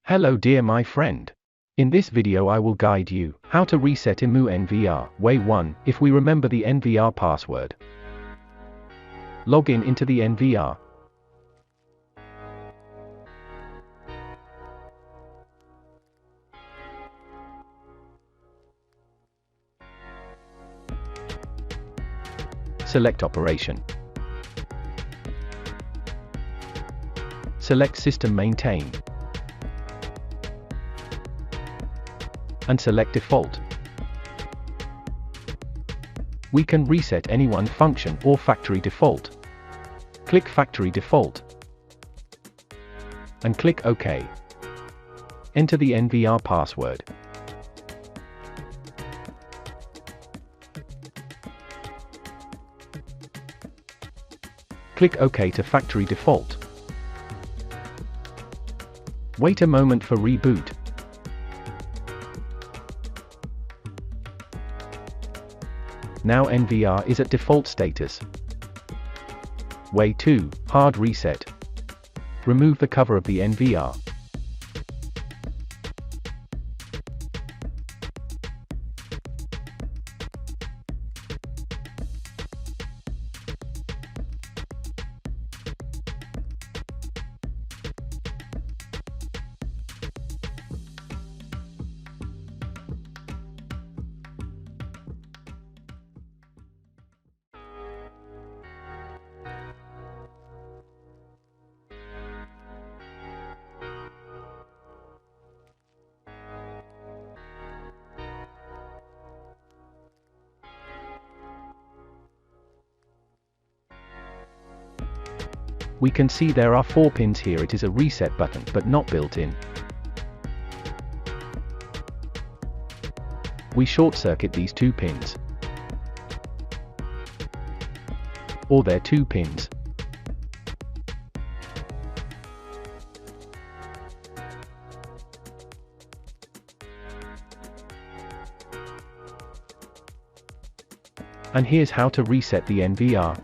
Hello dear my friend. In this video I will guide you how to reset IMOU NVR. Way 1. If we remember the NVR password. Log in into the NVR. Select operation. Select system maintain. And select default. We can reset any one function or factory default. Click factory default. And click OK. Enter the NVR password. Click OK to factory default. Wait a moment for reboot. Now NVR is at default status. Way 2. Hard reset. Remove the cover of the NVR. We can see there are 4 pins here. It is a reset button, but not built in. We short circuit these 2 pins. Or they're 2 pins. And here's how to reset the NVR.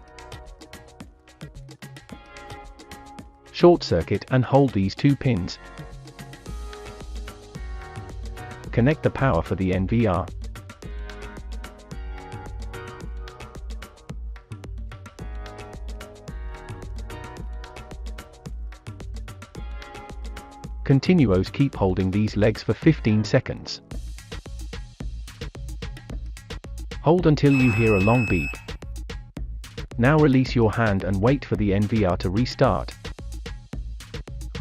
Short circuit and hold these 2 pins. Connect the power for the NVR. Continuos keep holding these legs for 15 seconds. Hold until you hear a long beep. Now release your hand and wait for the NVR to restart.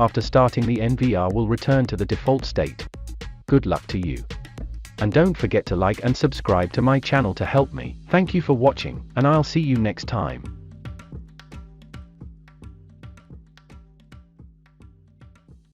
After starting, the NVR will return to the default state. Good luck to you. And don't forget to like and subscribe to my channel to help me. Thank you for watching, and I'll see you next time.